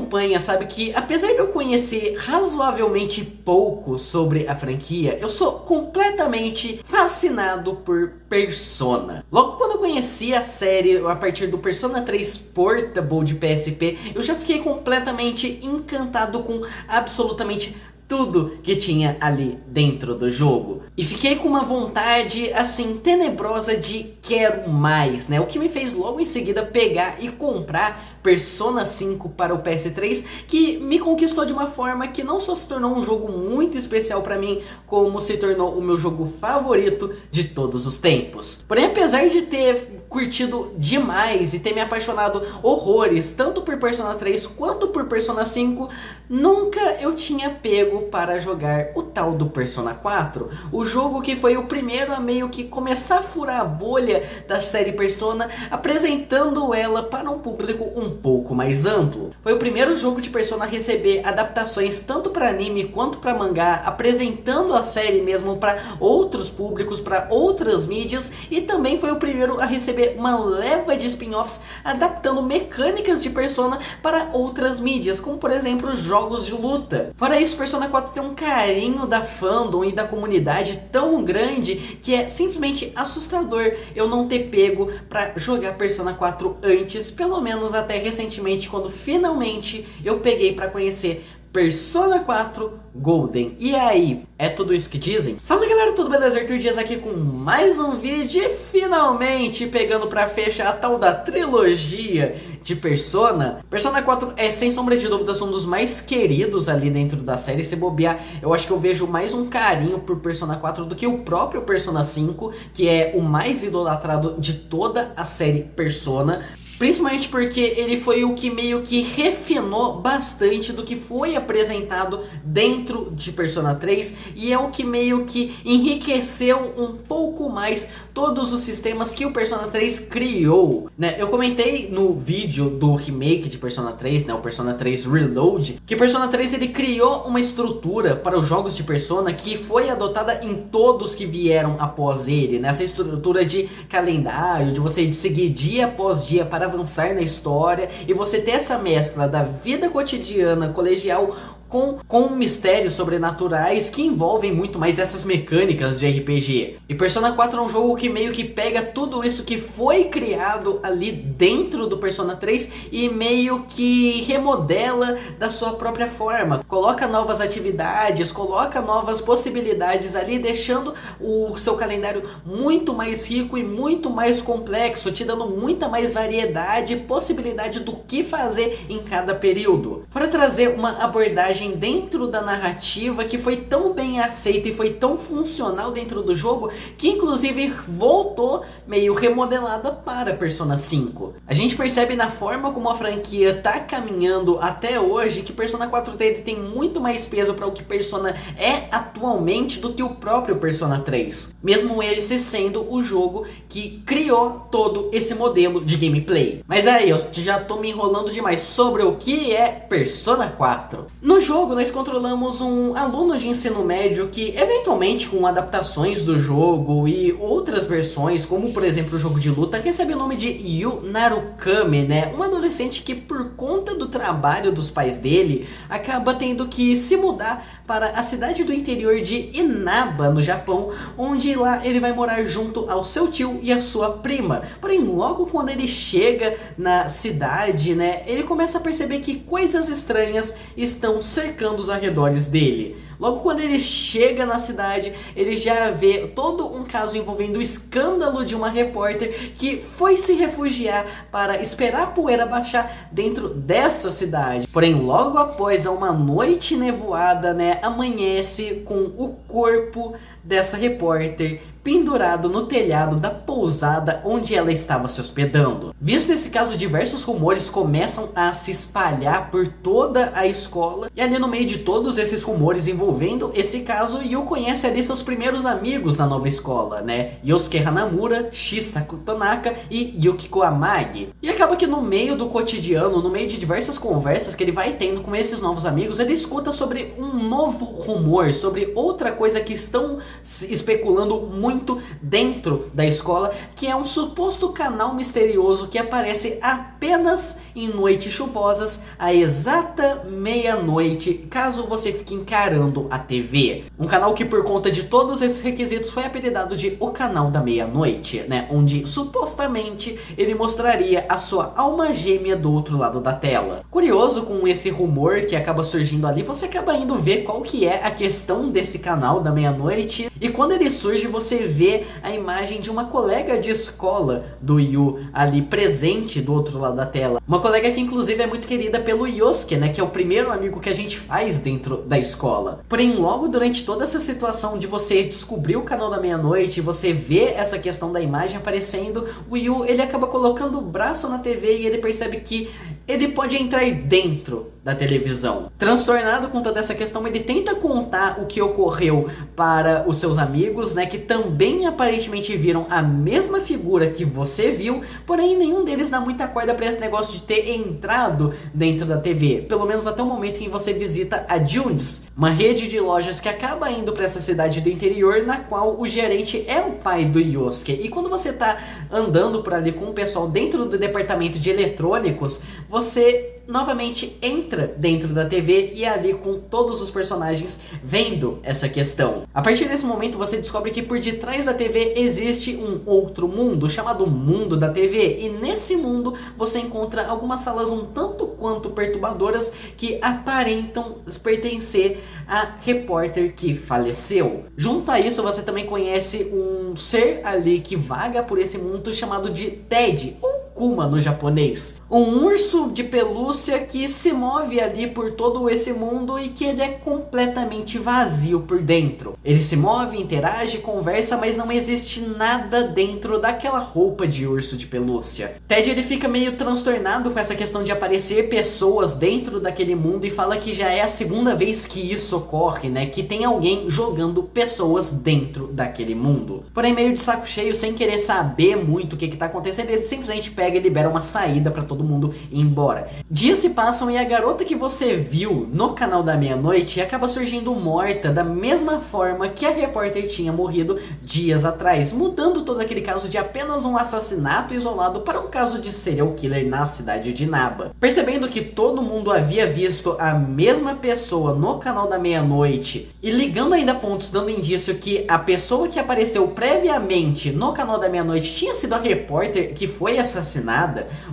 acompanha sabe que, apesar de eu conhecer razoavelmente pouco sobre a franquia, eu sou completamente fascinado por Persona. Logo quando eu conheci a série a partir do Persona 3 Portable de PSP, eu já fiquei completamente encantado com absolutamente tudo que tinha ali dentro do jogo. E fiquei com uma vontade, assim, tenebrosa de quero mais, né? O que me fez logo em seguida pegar e comprar Persona 5 para o PS3, que me conquistou de uma forma que não só se tornou um jogo muito especial para mim, como se tornou o meu jogo favorito de todos os tempos. Porém, apesar de ter curtido demais e ter me apaixonado horrores, tanto por Persona 3 quanto por Persona 5, nunca eu tinha pego para jogar o tal do Persona 4, o jogo que foi o primeiro a meio que começar a furar a bolha da série Persona, apresentando ela para um público um pouco mais amplo. Foi o primeiro jogo de Persona a receber adaptações tanto para anime quanto para mangá, apresentando a série mesmo para outros públicos, para outras mídias, e também foi o primeiro a receber uma leva de spin-offs adaptando mecânicas de Persona para outras mídias, como por exemplo jogos de luta. Fora isso, Persona 4 tem um carinho da fandom e da comunidade tão grande que é simplesmente assustador eu não ter pego para jogar Persona 4 antes, pelo menos até recentemente, quando finalmente eu peguei para conhecer Persona 4 Golden. E aí, é tudo isso que dizem? Fala galera, tudo beleza? Arthur Dias aqui com mais um vídeo e finalmente pegando pra fechar a tal da trilogia de Persona. Persona 4 é sem sombra de dúvidas um dos mais queridos ali dentro da série. Se bobear, eu acho que eu vejo mais um carinho por Persona 4 do que o próprio Persona 5, que é o mais idolatrado de toda a série Persona. Principalmente porque ele foi o que meio que refinou bastante do que foi apresentado dentro de Persona 3 e é o que meio que enriqueceu um pouco mais todos os sistemas que o Persona 3 criou, né? Eu comentei no vídeo do remake de Persona 3, né, o Persona 3 Reload, que Persona 3 ele criou uma estrutura para os jogos de Persona que foi adotada em todos que vieram após ele, né? Essa estrutura de calendário, de você seguir dia após dia para avançar na história e você ter essa mescla da vida cotidiana colegial com mistérios sobrenaturais que envolvem muito mais essas mecânicas de RPG. E Persona 4 é um jogo que meio que pega tudo isso que foi criado ali dentro do Persona 3 e meio que remodela da sua própria forma. Coloca novas atividades, coloca novas possibilidades ali, deixando o seu calendário muito mais rico e muito mais complexo, te dando muita mais variedade e possibilidade do que fazer em cada período. Fora trazer uma abordagem dentro da narrativa que foi tão bem aceita e foi tão funcional dentro do jogo que inclusive voltou meio remodelada para Persona 5. A gente percebe na forma como a franquia tá caminhando até hoje que Persona 4 dele tem muito mais peso para o que Persona é atualmente do que o próprio Persona 3, mesmo esse sendo o jogo que criou todo esse modelo de gameplay. Mas aí, eu já tô me enrolando demais sobre o que é Persona 4. No jogo nós controlamos um aluno de ensino médio que eventualmente com adaptações do jogo e outras versões, como por exemplo o jogo de luta, recebe o nome de Yu Narukami, né? Um adolescente que por conta do trabalho dos pais dele acaba tendo que se mudar para a cidade do interior de Inaba, no Japão, onde lá ele vai morar junto ao seu tio e a sua prima. Porém, logo quando ele chega na cidade, né, ele começa a perceber que coisas estranhas estão cercando os arredores dele. Logo quando ele chega na cidade, ele já vê todo um caso envolvendo o escândalo de uma repórter que foi se refugiar para esperar a poeira baixar dentro dessa cidade. Porém, logo após uma noite nevoada, né, amanhece com o corpo dessa repórter pendurado no telhado da pousada onde ela estava se hospedando. Visto esse caso, diversos rumores começam a se espalhar por toda a escola, e ali no meio de todos esses rumores envolvendo esse caso, Yu conhece ali seus primeiros amigos na nova escola, né? Yosuke Hanamura, Shisaku Tanaka e Yukiko Amagi. E acaba que no meio do cotidiano, no meio de diversas conversas que ele vai tendo com esses novos amigos, ele escuta sobre um novo rumor, sobre outra coisa que estão especulando muito muito dentro da escola, que é um suposto canal misterioso que aparece apenas em noites chuvosas, à exata meia-noite, caso você fique encarando a TV. Um canal que, por conta de todos esses requisitos, foi apelidado de O Canal da Meia-Noite, né? Onde supostamente ele mostraria a sua alma gêmea do outro lado da tela. Curioso com esse rumor que acaba surgindo ali, você acaba indo ver qual que é a questão desse canal da meia-noite, e quando ele surge você vê a imagem de uma colega de escola do Yu ali presente do outro lado da tela. Uma colega que inclusive é muito querida pelo Yosuke, né, que é o primeiro amigo que a gente faz dentro da escola. Porém, logo durante toda essa situação de você descobrir o canal da meia-noite, você vê essa questão da imagem aparecendo, o Yu ele acaba colocando o braço na TV e ele percebe que ele pode entrar dentro da televisão. Transtornado com toda essa questão, ele tenta contar o que ocorreu para os seus amigos, né, que também aparentemente viram a mesma figura que você viu, porém nenhum deles dá muita corda para esse negócio de ter entrado dentro da TV, pelo menos até o momento em que você visita a Junds, uma rede de lojas que acaba indo para essa cidade do interior, na qual o gerente é o pai do Yosuke. E quando você tá andando por ali com o pessoal dentro do departamento de eletrônicos, você novamente entra dentro da TV e ali com todos os personagens vendo essa questão. A partir desse momento você descobre que por detrás da TV existe um outro mundo chamado Mundo da TV, e nesse mundo você encontra algumas salas um tanto quanto perturbadoras que aparentam pertencer a repórter que faleceu. Junto a isso você também conhece um ser ali que vaga por esse mundo chamado de Ted, Kuma no japonês. Um urso de pelúcia que se move ali por todo esse mundo e que ele é completamente vazio por dentro. Ele se move, interage, conversa, mas não existe nada dentro daquela roupa de urso de pelúcia. Ted ele fica meio transtornado com essa questão de aparecer pessoas dentro daquele mundo e fala que já é a segunda vez que isso ocorre, né? Que tem alguém jogando pessoas dentro daquele mundo. Porém, meio de saco cheio, sem querer saber muito o que tá acontecendo, ele simplesmente pega e libera uma saída para todo mundo ir embora. Dias se passam e a garota que você viu no canal da meia-noite acaba surgindo morta da mesma forma que a repórter tinha morrido dias atrás, mudando todo aquele caso de apenas um assassinato isolado para um caso de serial killer na cidade de Naba. Percebendo que todo mundo havia visto a mesma pessoa no canal da meia-noite e ligando ainda pontos dando indício que a pessoa que apareceu previamente no canal da meia-noite tinha sido a repórter que foi assassinada,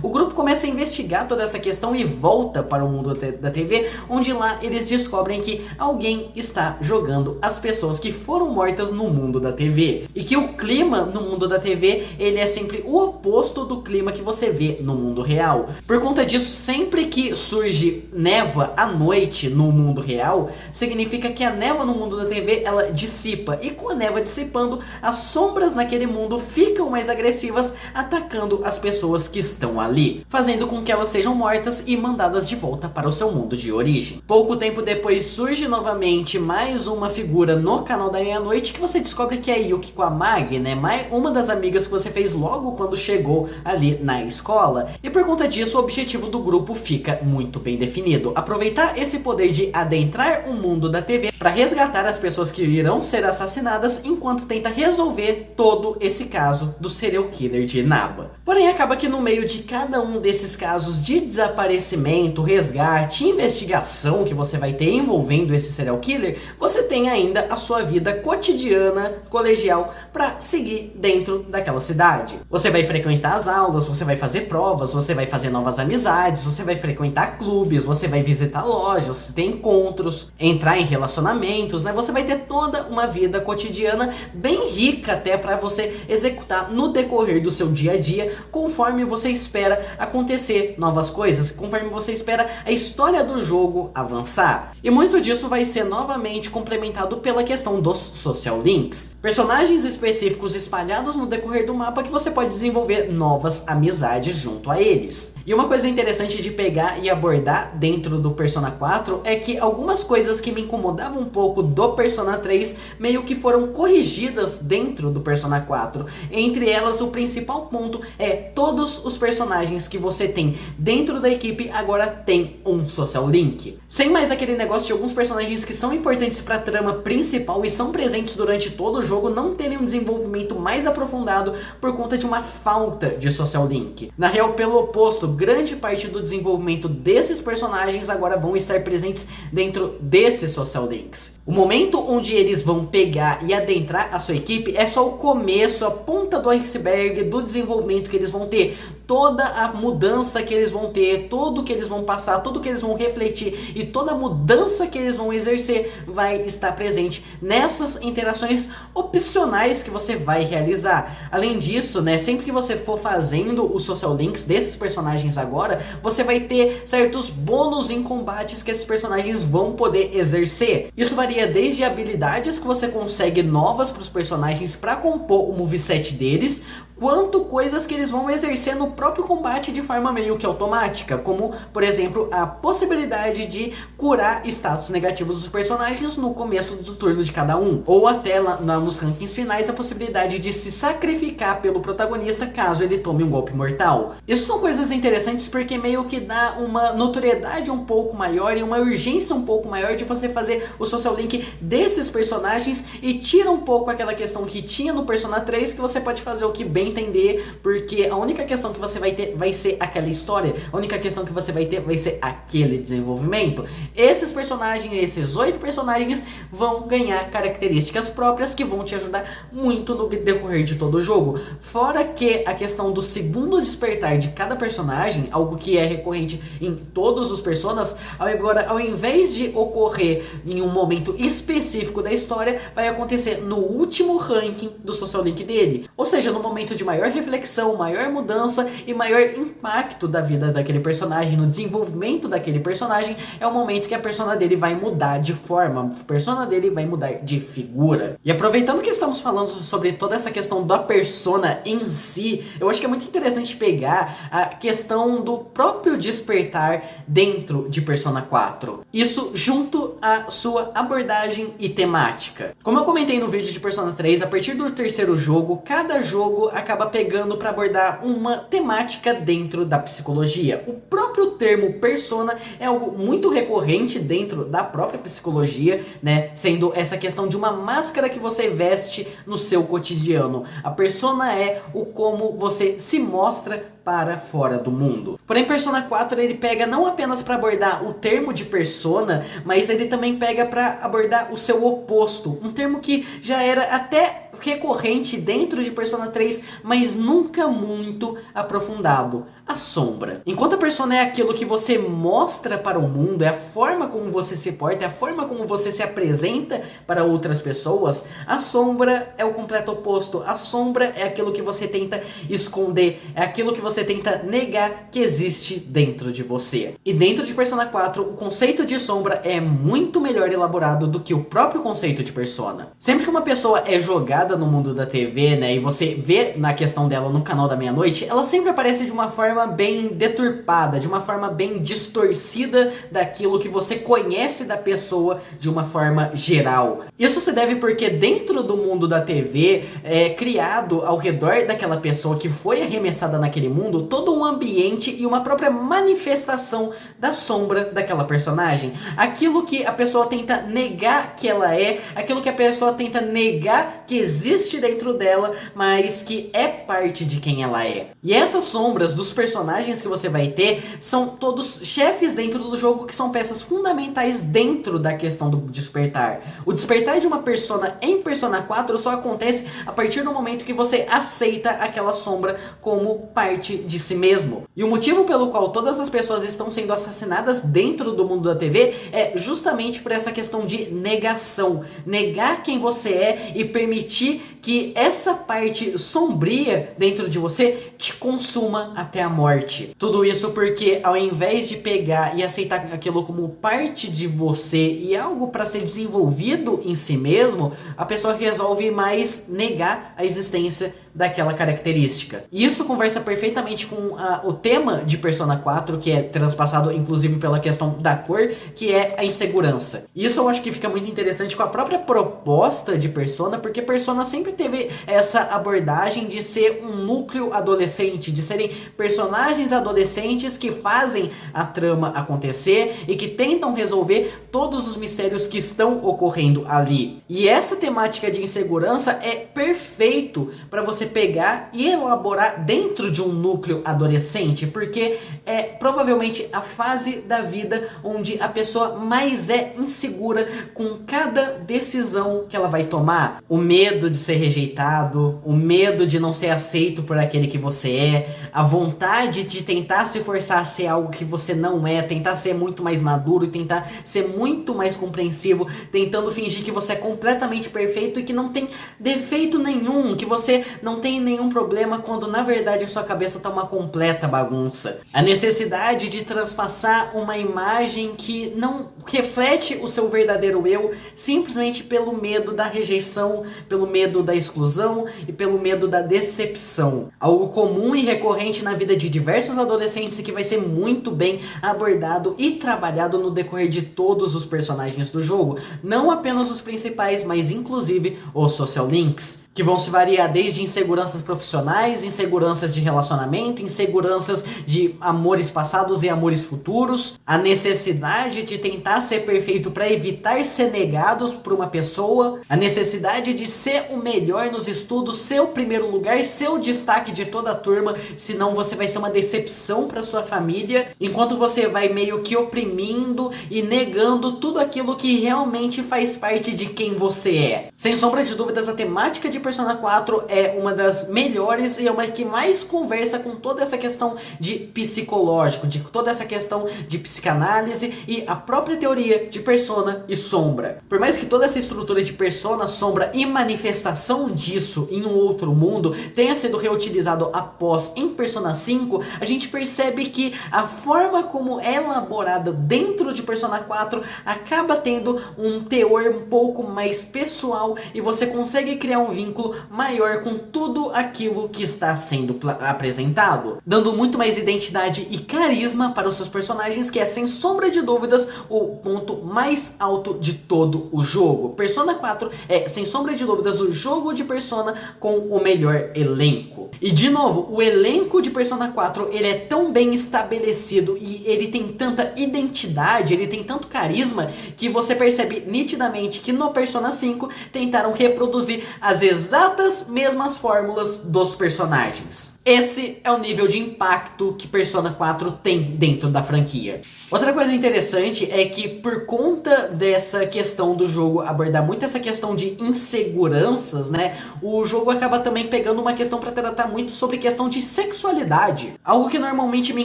o grupo começa a investigar toda essa questão e volta para o mundo da TV, onde lá eles descobrem que alguém está jogando as pessoas que foram mortas no mundo da TV. E que o clima no mundo da TV, ele é sempre o oposto do clima que você vê no mundo real. Por conta disso, sempre que surge névoa à noite no mundo real, significa que a névoa no mundo da TV, ela dissipa. E com a névoa dissipando, as sombras naquele mundo ficam mais agressivas, atacando as pessoas que estão ali, fazendo com que elas sejam mortas e mandadas de volta para o seu mundo de origem. Pouco tempo depois surge novamente mais uma figura no canal da meia-noite que você descobre que é Yuki Kuamagi, né? Uma das amigas que você fez logo quando chegou ali na escola. E por conta disso o objetivo do grupo fica muito bem definido: aproveitar esse poder de adentrar o mundo da TV para resgatar as pessoas que irão ser assassinadas enquanto tenta resolver todo esse caso do serial killer de Naba. Porém acaba que no meio de cada um desses casos de desaparecimento, resgate, investigação que você vai ter envolvendo esse serial killer, você tem ainda a sua vida cotidiana, colegial, para seguir dentro daquela cidade. Você vai frequentar as aulas, você vai fazer provas, você vai fazer novas amizades, você vai frequentar clubes, você vai visitar lojas, você tem encontros, entrar em relacionamentos, né? Você vai ter toda uma vida cotidiana bem rica até para você executar no decorrer do seu dia a dia, conforme você espera acontecer novas coisas, conforme você espera a história do jogo avançar. E muito disso vai ser novamente complementado pela questão dos social links, personagens específicos espalhados no decorrer do mapa que você pode desenvolver novas amizades junto a eles. E uma coisa interessante de pegar e abordar dentro do Persona 4 é que algumas coisas que me incomodavam um pouco do Persona 3 meio que foram corrigidas dentro do Persona 4. Entre elas, o principal ponto é todos todos os personagens que você tem dentro da equipe agora tem um social link. Sem mais aquele negócio de alguns personagens que são importantes para a trama principal e são presentes durante todo o jogo não terem um desenvolvimento mais aprofundado por conta de uma falta de social link. Na real, pelo oposto, grande parte do desenvolvimento desses personagens agora vão estar presentes dentro desses social links. O momento onde eles vão pegar e adentrar a sua equipe é só o começo, a ponta do iceberg do desenvolvimento que eles vão ter, toda a mudança que eles vão ter, tudo que eles vão passar, tudo que eles vão refletir e toda a mudança que eles vão exercer vai estar presente nessas interações opcionais que você vai realizar. Além disso, né, sempre que você for fazendo os social links desses personagens agora, você vai ter certos bônus em combates que esses personagens vão poder exercer. Isso varia desde habilidades que você consegue novas para os personagens para compor o moveset deles, quanto coisas que eles vão exercer no próprio combate de forma meio que automática, como, por exemplo, a possibilidade de curar status negativos dos personagens no começo do turno de cada um, ou até nos rankings finais a possibilidade de se sacrificar pelo protagonista caso ele tome um golpe mortal. Isso são coisas interessantes porque meio que dá uma notoriedade um pouco maior e uma urgência um pouco maior de você fazer o social link desses personagens e tira um pouco aquela questão que tinha no Persona 3 que você pode fazer o que bem entender, porque a única questão que você vai ter vai ser aquela história, a única questão que você vai ter vai ser aquele desenvolvimento. Esses personagens, esses 8 personagens vão ganhar características próprias que vão te ajudar muito no decorrer de todo o jogo. Fora que a questão do segundo despertar de cada personagem, algo que é recorrente em todos os personas, agora ao invés de ocorrer em um momento específico da história, vai acontecer no último ranking do social link dele, ou seja, no momento de maior reflexão, maior mudança e maior impacto da vida daquele personagem, no desenvolvimento daquele personagem, é o momento que a persona dele vai mudar de forma, a persona dele vai mudar de figura. E aproveitando que estamos falando sobre toda essa questão da persona em si, eu acho que é muito interessante pegar a questão do próprio despertar dentro de Persona 4. Isso junto à sua abordagem e temática. Como eu comentei no vídeo de Persona 3, a partir do terceiro jogo, cada jogo acaba pegando para abordar uma temática dentro da psicologia. O próprio termo persona é algo muito recorrente dentro da própria psicologia, né? Sendo essa questão de uma máscara que você veste no seu cotidiano. A persona é o como você se mostra para fora do mundo. Porém, Persona 4 ele pega não apenas para abordar o termo de persona, mas ele também pega para abordar o seu oposto, um termo que já era até recorrente dentro de Persona 3, mas nunca muito aprofundado: a sombra. Enquanto a persona é aquilo que você mostra para o mundo, é a forma como você se porta, é a forma como você se apresenta para outras pessoas, a sombra é o completo oposto. A sombra é aquilo que você tenta esconder, é aquilo que você tenta negar que existe dentro de você. E dentro de Persona 4, o conceito de sombra é muito melhor elaborado do que o próprio conceito de persona. Sempre que uma pessoa é jogada no mundo da TV, né, e você vê na questão dela no canal da meia-noite, ela sempre aparece de uma forma bem deturpada, de uma forma bem distorcida daquilo que você conhece da pessoa de uma forma geral. Isso se deve porque dentro do mundo da TV é criado ao redor daquela pessoa que foi arremessada naquele mundo todo um ambiente e uma própria manifestação da sombra daquela personagem. Aquilo que a pessoa tenta negar que ela é, aquilo que a pessoa tenta negar que existe dentro dela, mas que é parte de quem ela é. E essas sombras dos personagens que você vai ter são todos chefes dentro do jogo, que são peças fundamentais dentro da questão do despertar. O despertar de uma persona em Persona 4 só acontece a partir do momento que você aceita aquela sombra como parte de si mesmo. E o motivo pelo qual todas as pessoas estão sendo assassinadas dentro do mundo da TV é justamente por essa questão de negação. Negar quem você é e permitir que essa parte sombria dentro de você te consuma até a morte. Tudo isso porque ao invés de pegar e aceitar aquilo como parte de você e algo para ser desenvolvido em si mesmo, a pessoa resolve mais negar a existência daquela característica. E isso conversa perfeitamente com o tema de Persona 4, que é transpassado inclusive pela questão da cor, que é a insegurança. E isso eu acho que fica muito interessante com a própria proposta de Persona, porque Persona Persona sempre teve essa abordagem de ser um núcleo adolescente, de serem personagens adolescentes que fazem a trama acontecer e que tentam resolver todos os mistérios que estão ocorrendo ali. E essa temática de insegurança é perfeito para você pegar e elaborar dentro de um núcleo adolescente, porque é provavelmente a fase da vida onde a pessoa mais é insegura com cada decisão que ela vai tomar. O medo de ser rejeitado, o medo de não ser aceito por aquele que você é, a vontade de tentar se forçar a ser algo que você não é, tentar ser muito mais maduro e tentar ser muito mais compreensivo, tentando fingir que você é completamente perfeito e que não tem defeito nenhum, que você não tem nenhum problema, quando na verdade a sua cabeça tá uma completa bagunça. A necessidade de transpassar uma imagem que não reflete o seu verdadeiro eu, simplesmente pelo medo da rejeição, pelo medo da exclusão e pelo medo da decepção. Algo comum e recorrente na vida de diversos adolescentes e que vai ser muito bem abordado e trabalhado no decorrer de todos os personagens do jogo, não apenas os principais, mas inclusive os social links, que vão se variar desde inseguranças profissionais, inseguranças de relacionamento, inseguranças de amores passados e amores futuros, a necessidade de tentar ser perfeito para evitar ser negados por uma pessoa, a necessidade de ser o melhor nos estudos, ser o primeiro lugar, ser o destaque de toda a turma, senão você vai ser uma decepção para sua família, enquanto você vai meio que oprimindo e negando tudo aquilo que realmente faz parte de quem você é. Sem sombra de dúvidas, a temática de Persona 4 é uma das melhores e é uma que mais conversa com toda essa questão de psicológico, de toda essa questão de psicanálise e a própria teoria de persona e sombra. Por mais que toda essa estrutura de persona, sombra e manifestação disso em um outro mundo tenha sido reutilizado após em Persona 5, a gente percebe que a forma como é elaborada dentro de Persona 4 acaba tendo um teor um pouco mais pessoal e você consegue criar um vínculo maior com tudo aquilo que está sendo apresentado, dando muito mais identidade e carisma para os seus personagens, que é sem sombra de dúvidas o ponto mais alto de todo o jogo. Persona 4 é sem sombra de dúvidas o jogo de Persona com o melhor elenco. E de novo, o elenco de Persona 4 ele é tão bem estabelecido e ele tem tanta identidade, ele tem tanto carisma, que você percebe nitidamente que no Persona 5 tentaram reproduzir as exatas mesmas fórmulas dos personagens. Esse é o nível de impacto que Persona 4 tem dentro da franquia. Outra coisa interessante é que, por conta dessa questão do jogo abordar muito essa questão de inseguranças, né, o jogo acaba também pegando uma questão para tratar muito sobre questão de sexualidade. Algo que normalmente me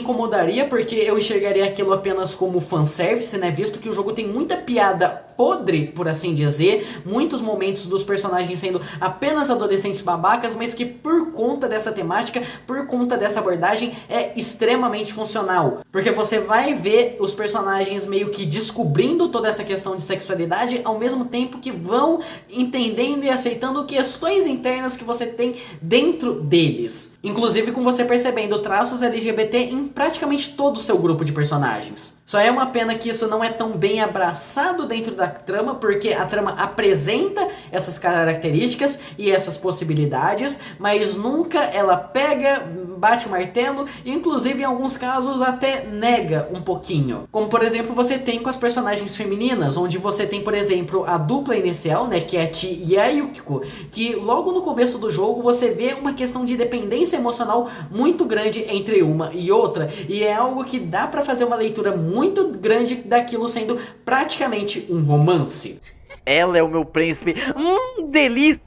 incomodaria, porque eu enxergaria aquilo apenas como fanservice, né, visto que o jogo tem muita piada podre, por assim dizer, muitos momentos dos personagens sendo apenas adolescentes babacas, mas que por conta dessa temática, por conta dessa abordagem, é extremamente funcional. Porque você vai ver os personagens meio que descobrindo toda essa questão de sexualidade, ao mesmo tempo que vão entendendo e aceitando questões internas que você tem dentro deles. Inclusive com você percebendo traços LGBT em praticamente todo o seu grupo de personagens. Só é uma pena que isso não é tão bem abraçado dentro da trama, porque a trama apresenta essas características e essas possibilidades, mas nunca ela pega, bate o martelo e inclusive em alguns casos até nega um pouquinho. Como por exemplo você tem com as personagens femininas, onde você tem por exemplo a dupla inicial, né, que é a Chi e a Yukiko, que logo no começo do jogo você vê uma questão de dependência emocional muito grande entre uma e outra, e é algo que dá pra fazer uma leitura muito grande daquilo sendo praticamente um romance. Ela é o meu príncipe. Delícia!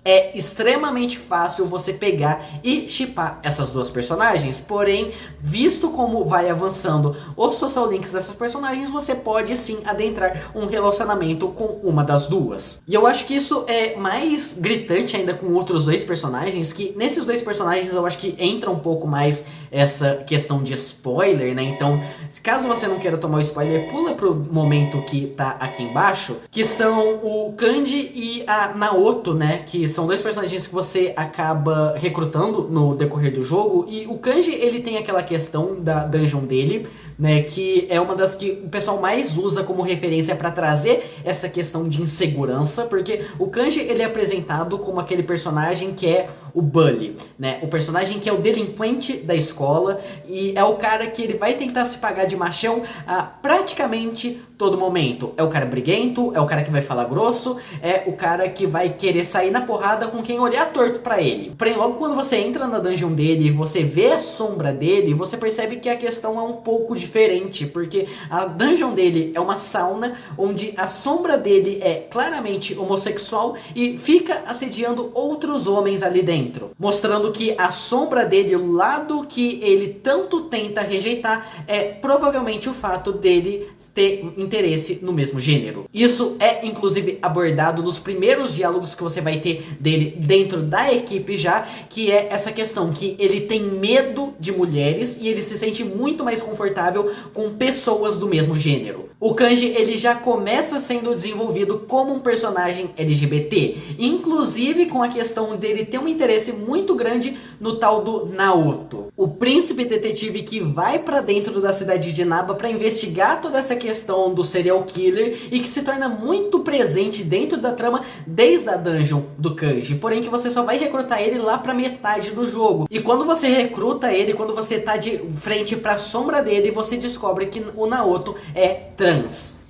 É extremamente fácil você pegar e shippar essas duas personagens, porém, visto como vai avançando os social links dessas personagens, você pode sim adentrar um relacionamento com uma das duas. E eu acho que isso é mais gritante ainda com outros dois personagens, que nesses dois personagens eu acho que entra um pouco mais essa questão de spoiler, né? Então, caso você não queira tomar o spoiler, pula pro momento que tá aqui embaixo, que que são o Kanji e a Naoto, né, que são dois personagens que você acaba recrutando no decorrer do jogo. E o Kanji, ele tem aquela questão da dungeon dele, né, que é uma das que o pessoal mais usa como referência para trazer essa questão de insegurança, porque o Kanji, ele é apresentado como aquele personagem que é o bully, né, o personagem que é o delinquente da escola e é o cara que ele vai tentar se pagar de machão a praticamente todo momento. É o cara briguento, é o cara que vai falar grosso, é o cara que vai querer sair na porrada com quem olhar torto pra ele. Porém, logo quando você entra na dungeon dele e você vê a sombra dele, você percebe que a questão é um pouco diferente, porque a dungeon dele é uma sauna onde a sombra dele é claramente homossexual e fica assediando outros homens ali dentro, mostrando que a sombra dele, o lado que ele tanto tenta rejeitar, é provavelmente o fato dele ter interesse no mesmo gênero. Isso é inclusive abordado nos primeiros diálogos que você vai ter dele dentro da equipe já, que é essa questão que ele tem medo de mulheres e ele se sente muito mais confortável com pessoas do mesmo gênero. O Kanji, ele já começa sendo desenvolvido como um personagem LGBT, inclusive com a questão dele ter um interesse muito grande no tal do Naoto, o príncipe detetive que vai pra dentro da cidade de Naba pra investigar toda essa questão do serial killer e que se torna muito presente dentro da trama desde a dungeon do Kanji, porém que você só vai recrutar ele lá pra metade do jogo. E quando você recruta ele, quando você tá de frente pra sombra dele, você descobre que o Naoto é trans.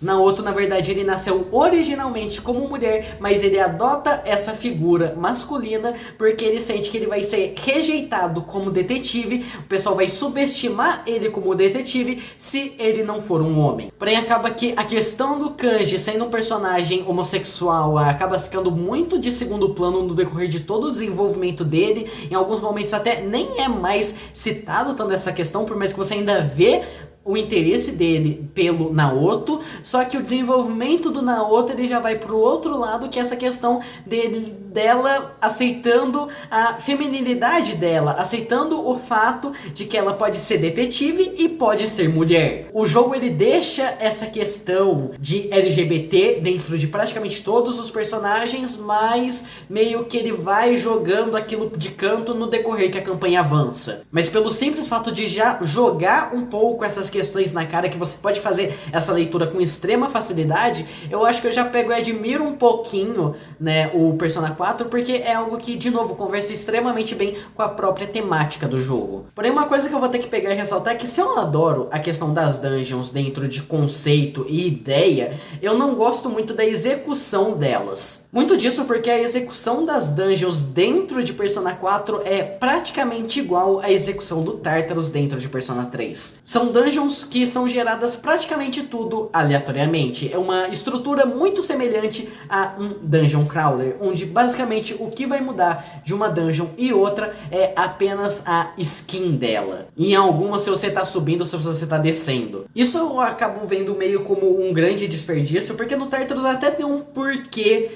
Naoto, na verdade, ele nasceu originalmente como mulher, mas ele adota essa figura masculina porque ele sente que ele vai ser rejeitado como detetive, o pessoal vai subestimar ele como detetive se ele não for um homem. Porém, acaba que a questão do Kanji sendo um personagem homossexual acaba ficando muito de segundo plano no decorrer de todo o desenvolvimento dele. Em alguns momentos até nem é mais citado tanto essa questão, por mais que você ainda vê o interesse dele pelo Naoto, só que o desenvolvimento do Naoto ele já vai pro outro lado, que é essa questão dela aceitando a feminilidade dela, aceitando o fato de que ela pode ser detetive e pode ser mulher. O jogo ele deixa essa questão de LGBT dentro de praticamente todos os personagens, mas meio que ele vai jogando aquilo de canto no decorrer que a campanha avança. Mas pelo simples fato de já jogar um pouco essas questões na cara, que você pode fazer essa leitura com extrema facilidade, eu acho que eu já pego e admiro um pouquinho, né, o Persona 4, porque é algo que, de novo, conversa extremamente bem com a própria temática do jogo. Porém, uma coisa que eu vou ter que pegar e ressaltar é que se eu adoro a questão das dungeons dentro de conceito e ideia, eu não gosto muito da execução delas. Muito disso porque a execução das dungeons dentro de Persona 4 é praticamente igual à execução do Tartarus dentro de Persona 3. São dungeons que são geradas praticamente tudo aleatoriamente. É uma estrutura muito semelhante a um dungeon crawler, onde basicamente o que vai mudar de uma dungeon e outra é apenas a skin dela. E em algumas, se você tá subindo ou se você tá descendo. Isso eu acabo vendo meio como um grande desperdício, porque no Tartarus até tem um porquê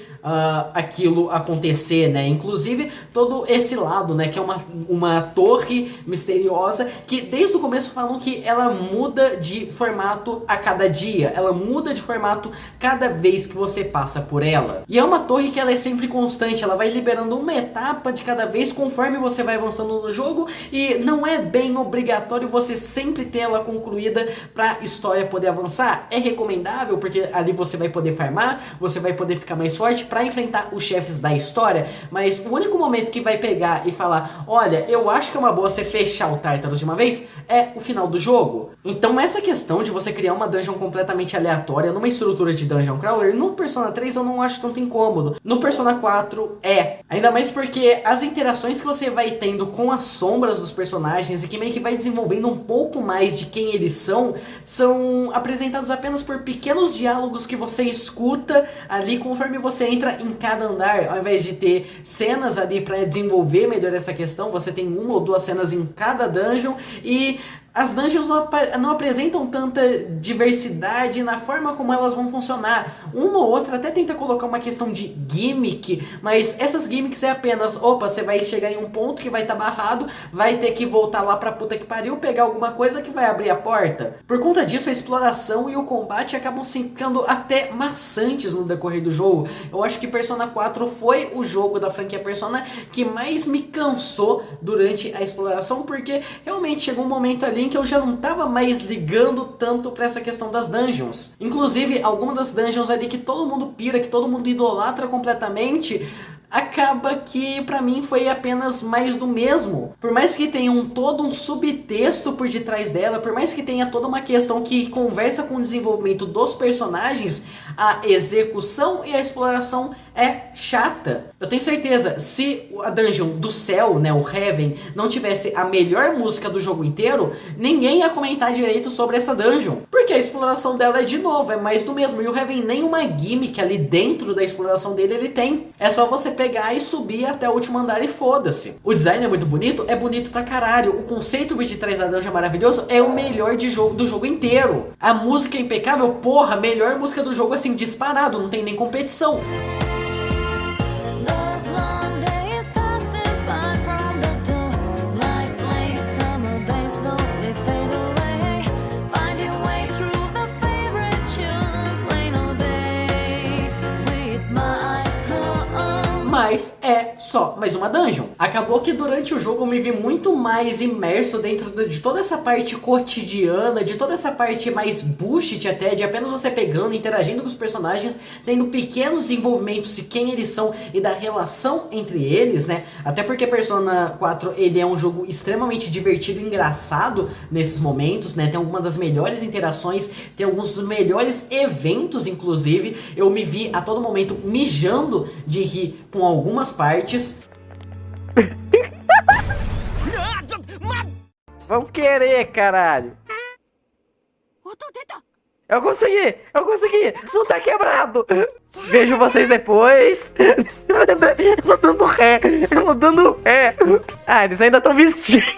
aquilo acontecer, né? Inclusive todo esse lado, né, que é uma torre misteriosa que desde o começo falam que ela muda de formato a cada dia, ela muda de formato cada vez que você passa por ela. E é uma torre que ela é sempre constante, ela vai liberando uma etapa de cada vez conforme você vai avançando no jogo e não é bem obrigatório você sempre ter ela concluída para a história poder avançar. É recomendável porque ali você vai poder farmar, você vai poder ficar mais forte para enfrentar os chefes da história, mas o único momento que vai pegar e falar, olha, eu acho que é uma boa você fechar o Tartarus de uma vez, é o final do jogo. Então essa questão de você criar uma dungeon completamente aleatória numa estrutura de dungeon crawler, no Persona 3 eu não acho tanto incômodo. No Persona 4 é. Ainda mais porque as interações que você vai tendo com as sombras dos personagens e que meio que vai desenvolvendo um pouco mais de quem eles são apresentados apenas por pequenos diálogos que você escuta ali conforme você entra em cada andar. Ao invés de ter cenas ali para desenvolver melhor essa questão, você tem uma ou duas cenas em cada dungeon e as dungeons não apresentam tanta diversidade na forma como elas vão funcionar. Uma ou outra até tenta colocar uma questão de gimmick, mas essas gimmicks é apenas, opa, você vai chegar em um ponto que vai estar barrado, vai ter que voltar lá pra puta que pariu, pegar alguma coisa que vai abrir a porta. Por conta disso, a exploração e o combate acabam ficando até maçantes no decorrer do jogo. Eu acho que Persona 4 foi o jogo da franquia Persona que mais me cansou durante a exploração, porque realmente chegou um momento ali em que eu já não tava mais ligando tanto pra essa questão das dungeons. Inclusive, algumas das dungeons ali que todo mundo pira, que todo mundo idolatra completamente, acaba que pra mim foi apenas mais do mesmo. Por mais que tenha todo um subtexto por detrás dela, por mais que tenha toda uma questão que conversa com o desenvolvimento dos personagens, a execução e a exploração é chata. Eu tenho certeza, se a dungeon do céu, né, o Heaven, não tivesse a melhor música do jogo inteiro, ninguém ia comentar direito sobre essa dungeon, porque a exploração dela é de novo, é mais do mesmo, e o Heaven nenhuma gimmick ali dentro da exploração dele ele tem. É só você pegar e subir até o último andar e foda-se. O design é muito bonito? É bonito pra caralho. O conceito por detrás da dungeon é maravilhoso, é o melhor do jogo inteiro. A música é impecável, porra, melhor música do jogo assim, disparado, não tem nem competição. Mas é só mais uma dungeon. Acabou que durante o jogo eu me vi muito mais imerso dentro de toda essa parte cotidiana, de toda essa parte mais bullshit até, de apenas você pegando, interagindo com os personagens, tendo pequenos desenvolvimentos de quem eles são e da relação entre eles, né? Até porque Persona 4, ele é um jogo extremamente divertido e engraçado nesses momentos, né? Tem algumas das melhores interações, tem alguns dos melhores eventos, inclusive. Eu me vi a todo momento mijando de rir com algumas partes. Vamos querer, caralho. Eu consegui! Não tá quebrado! Vejo vocês depois! Eu tô dando ré! Ah, eles ainda estão vestidos!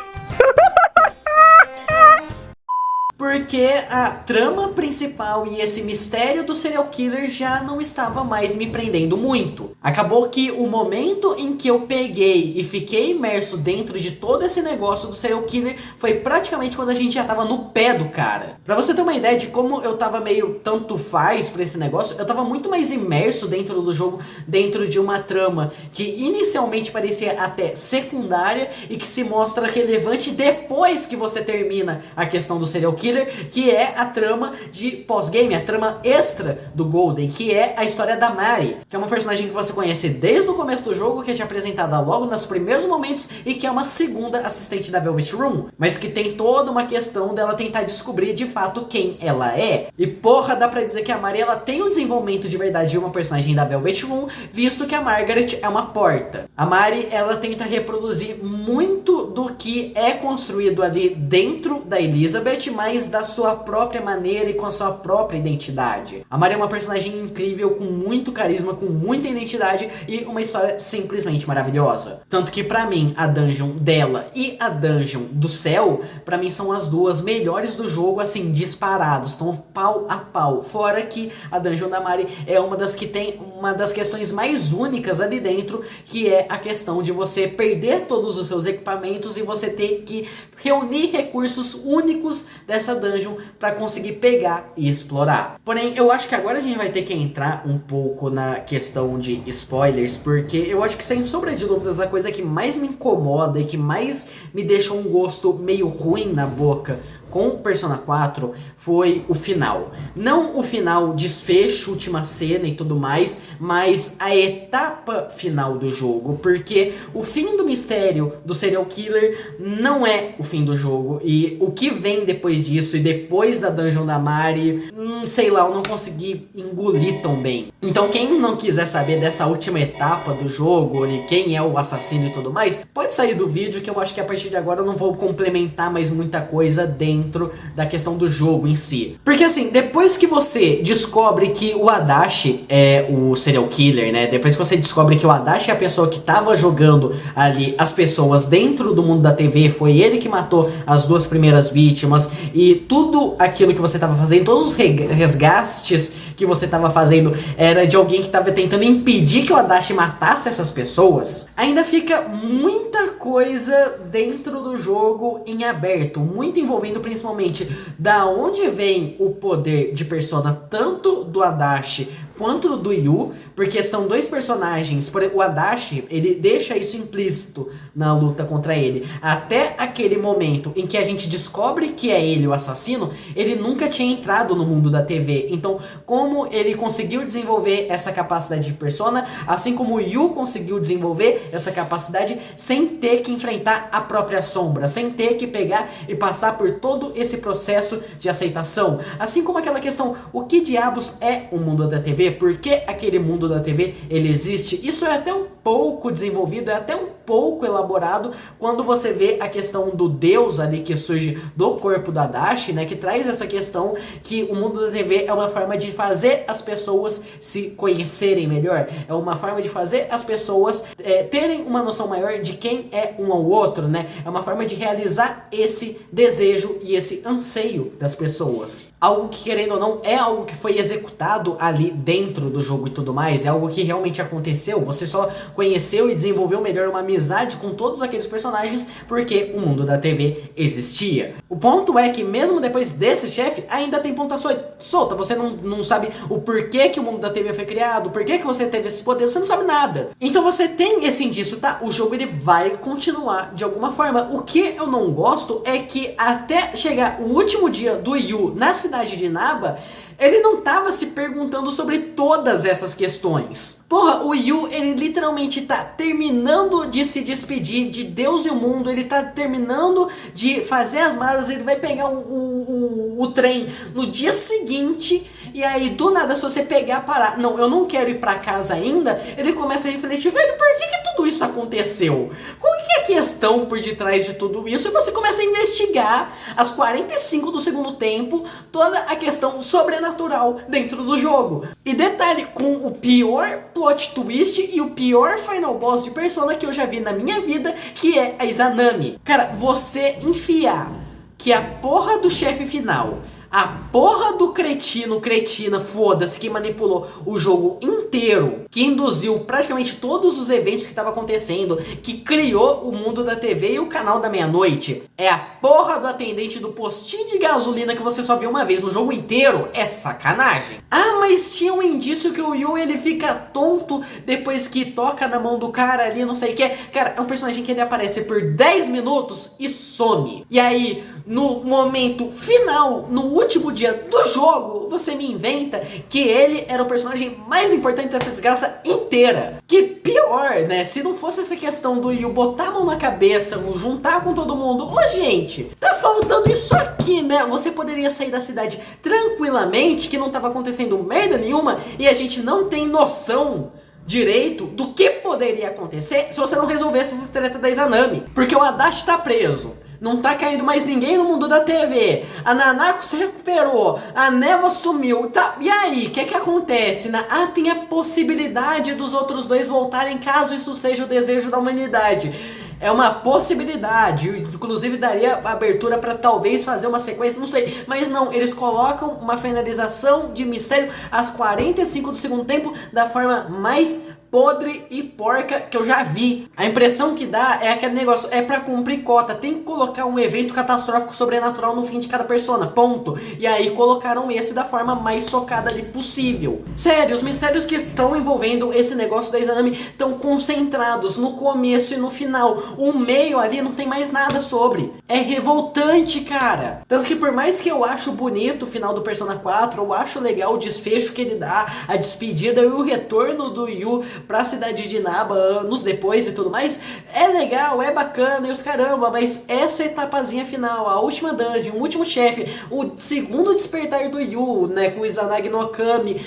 Porque a trama principal e esse mistério do serial killer já não estava mais me prendendo muito. Acabou que o momento em que eu peguei e fiquei imerso dentro de todo esse negócio do serial killer foi praticamente quando a gente já tava no pé do cara. Pra você ter uma ideia de como eu tava meio tanto faz pra esse negócio, eu tava muito mais imerso dentro do jogo, dentro de uma trama que inicialmente parecia até secundária e que se mostra relevante depois que você termina a questão do serial killer, que é a trama de pós-game, a trama extra do Golden, que é a história da Mari, que é uma personagem que você conhece desde o começo do jogo, que é te apresentada logo nos primeiros momentos e que é uma segunda assistente da Velvet Room, mas que tem toda uma questão dela tentar descobrir de fato quem ela é. E porra, dá pra dizer que a Mari, ela tem um desenvolvimento de verdade de uma personagem da Velvet Room, visto que a Margaret é uma porta. A Mari, ela tenta reproduzir muito do que é construído ali dentro da Elizabeth, mas da sua própria maneira e com a sua própria identidade. A Mari é uma personagem incrível, com muito carisma, com muita identidade e uma história simplesmente maravilhosa. Tanto que pra mim, a dungeon dela e a dungeon do céu, pra mim são as duas melhores do jogo, assim, disparados, estão pau a pau. Fora que a dungeon da Mari é uma das que tem uma das questões mais únicas ali dentro, que é a questão de você perder todos os seus equipamentos e você ter que reunir recursos únicos dessa dungeon para conseguir pegar e explorar. Porém, eu acho que agora a gente vai ter que entrar um pouco na questão de spoilers, porque eu acho que, sem sombra de dúvidas, a coisa que mais me incomoda e que mais me deixou um gosto meio ruim na boca com Persona 4 foi o final. Não o final, desfecho, última cena e tudo mais, mas a etapa final do jogo, porque o fim do mistério do serial killer não é o fim do jogo, e o que vem depois disso e depois da dungeon da Mari, sei lá, eu não consegui engolir tão bem. Então quem não quiser saber dessa última etapa do jogo e quem é o assassino e tudo mais, pode sair do vídeo, que eu acho que a partir de agora eu não vou complementar mais muita coisa dentro dentro da questão do jogo em si. Porque assim, depois que você descobre que o Adachi é o serial killer, né? Depois que você descobre que o Adachi é a pessoa que tava jogando ali as pessoas dentro do mundo da TV, foi ele que matou as 2 primeiras vítimas, e tudo aquilo que você tava fazendo, todos os resgates que você tava fazendo era de alguém que tava tentando impedir que o Adachi matasse essas pessoas, ainda fica muita coisa dentro do jogo em aberto, muito envolvendo principalmente da onde vem o poder de Persona, tanto do Adachi quanto do Yu, porque são 2 personagens, o Adachi, ele deixa isso implícito na luta contra ele. Até aquele momento em que a gente descobre que é ele o assassino, ele nunca tinha entrado no mundo da TV. Então, como ele conseguiu desenvolver essa capacidade de Persona, assim como o Yu conseguiu desenvolver essa capacidade sem ter que enfrentar a própria sombra, sem ter que pegar e passar por todo esse processo de aceitação. Assim como aquela questão, o que diabos é o mundo da TV? Por que aquele mundo da TV ele existe? Isso é até um pouco desenvolvido, é até um pouco elaborado quando você vê a questão do Deus ali que surge do corpo da Adachi, né, que traz essa questão que o mundo da TV é uma forma de fazer as pessoas se conhecerem melhor, é uma forma de fazer as pessoas terem uma noção maior de quem é um ao outro, né, é uma forma de realizar esse desejo e esse anseio das pessoas. Algo que, querendo ou não, é algo que foi executado ali dentro do jogo e tudo mais, é algo que realmente aconteceu, você só conheceu e desenvolveu melhor uma amizade com todos aqueles personagens porque o mundo da TV existia. O ponto é que mesmo depois desse chefe, ainda tem ponta solta, você não sabe o porquê que o mundo da TV foi criado, o porquê que você teve esses poderes, você não sabe nada. Então você tem esse indício, tá? O jogo ele vai continuar de alguma forma. O que eu não gosto é que até chegar o último dia do Yu na cidade de Naba, ele não tava se perguntando sobre todas essas questões. Porra, o Yu, ele literalmente tá terminando de se despedir de Deus e o mundo, ele tá terminando de fazer as malas, ele vai pegar o trem no dia seguinte, e aí do nada, se você pegar, parar, não, eu não quero ir pra casa ainda, ele começa a refletir, velho, por que tudo isso aconteceu? Qual que é a questão por detrás de tudo isso? E você começa a investigar, às 45 do segundo tempo, toda a questão sobrenatural dentro do jogo. E detalhe, com o pior plot twist e o pior final boss de Persona que eu já vi na minha vida, que é a Izanami. Cara, você enfiar que a porra do chefe final, a porra do cretina, foda-se, que manipulou o jogo inteiro, que induziu praticamente todos os eventos que estavam acontecendo, que criou o mundo da TV e o canal da meia-noite, é a porra do atendente do postinho de gasolina que você só viu uma vez no jogo inteiro, é sacanagem. Ah, mas tinha um indício que o Yu, ele fica tonto depois que toca na mão do cara ali, não sei o que. Cara, é um personagem que ele aparece por 10 minutos e some. E aí, no momento final, no último dia do jogo, você me inventa que ele era o personagem mais importante dessa desgraça inteira. Que pior, né? Se não fosse essa questão do Yu botar a mão na cabeça, juntar com todo mundo. Ô, gente, tá faltando isso aqui, né? Você poderia sair da cidade tranquilamente, que não tava acontecendo merda nenhuma, e a gente não tem noção direito do que poderia acontecer se você não resolvesse essa treta da Izanami. Porque o Adachi tá preso, não tá caindo mais ninguém no mundo da TV, a Nanako se recuperou, a Neva sumiu, tá, e aí, o que acontece? Ah, tem a possibilidade dos outros dois voltarem caso isso seja o desejo da humanidade. É uma possibilidade, inclusive daria abertura para talvez fazer uma sequência, não sei, mas não, eles colocam uma finalização de mistério às 45 do segundo tempo da forma mais podre e porca que eu já vi. A impressão que dá é aquele negócio, é pra cumprir cota, tem que colocar um evento catastrófico sobrenatural no fim de cada persona, ponto. E aí colocaram esse da forma mais socada ali possível. Sério, os mistérios que estão envolvendo esse negócio da Izanami estão concentrados no começo e no final. O meio ali não tem mais nada sobre. É revoltante, cara. Tanto que por mais que eu acho bonito o final do Persona 4, eu acho legal o desfecho que ele dá, a despedida e o retorno do Yu pra cidade de Naba anos depois e tudo mais, é legal, é bacana e os caramba, mas essa etapazinha final, a última dungeon, o último chefe, o segundo despertar do Yu, né, com o Izanagi no Okami,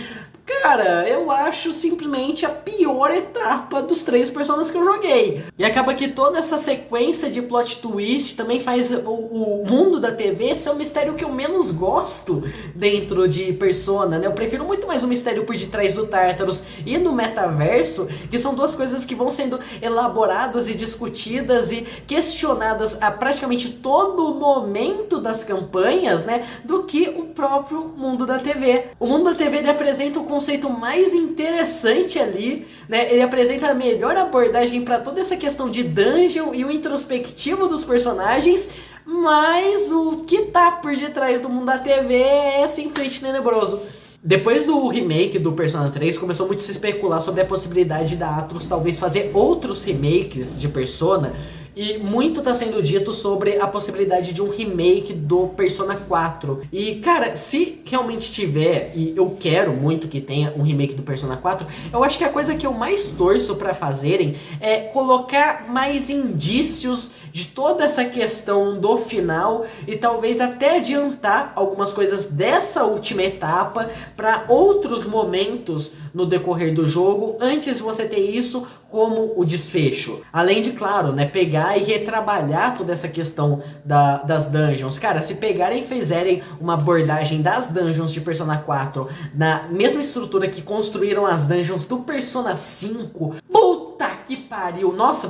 Cara, eu acho simplesmente a pior etapa dos 3 personagens que eu joguei. E acaba que toda essa sequência de plot twist também faz o mundo da TV ser o mistério que eu menos gosto dentro de Persona, né? Eu prefiro muito mais o mistério por detrás do Tartarus e no metaverso, que são duas coisas que vão sendo elaboradas e discutidas e questionadas a praticamente todo momento das campanhas, né? Do que o próprio mundo da TV. O mundo da TV ele apresenta o conceito mais interessante ali, né? Ele apresenta a melhor abordagem para toda essa questão de dungeon e o introspectivo dos personagens, mas o que tá por detrás do mundo da TV é simplesmente tenebroso. Depois do remake do Persona 3, começou muito a se especular sobre a possibilidade da Atlus talvez fazer outros remakes de Persona, e muito tá sendo dito sobre a possibilidade de um remake do Persona 4. E, cara, se realmente tiver, e eu quero muito que tenha um remake do Persona 4, eu acho que a coisa que eu mais torço pra fazerem é colocar mais indícios de toda essa questão do final e talvez até adiantar algumas coisas dessa última etapa para outros momentos no decorrer do jogo, antes de você ter isso como o desfecho. Além de, claro, né, pegar e retrabalhar toda essa questão das dungeons. Cara, se pegarem e fizerem uma abordagem das dungeons de Persona 4 na mesma estrutura que construíram as dungeons do Persona 5, puta que pariu! Nossa,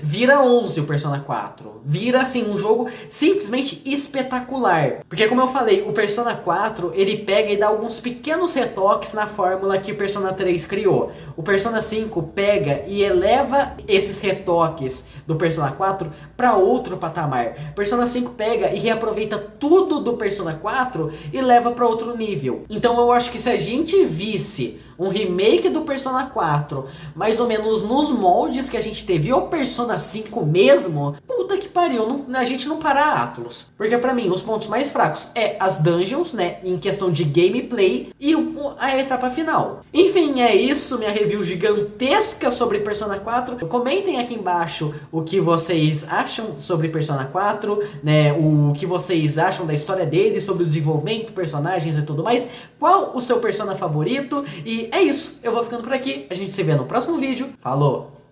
vira 11 o Persona 4. Vira, assim, um jogo simplesmente espetacular. Porque, como eu falei, o Persona 4, ele pega e dá alguns pequenos retoques na fórmula que o Persona 3 criou. O Persona 5 pega e eleva esses retoques do Persona 4 para outro patamar. Persona 5 pega e reaproveita tudo do Persona 4 e leva para outro nível. Então eu acho que se a gente visse um remake do Persona 4, mais ou menos nos moldes que a gente teve o Persona 5 mesmo, puta que pariu, a gente não para a Atlus. Porque pra mim, os pontos mais fracos é as dungeons, né, em questão de gameplay, e a etapa final. Enfim, é isso, minha review gigantesca sobre Persona 4. Comentem aqui embaixo o que vocês acham sobre Persona 4, né, o que vocês acham da história dele, sobre o desenvolvimento, personagens e tudo mais. Qual o seu Persona favorito? E é isso, eu vou ficando por aqui, a gente se vê no próximo vídeo. Falou!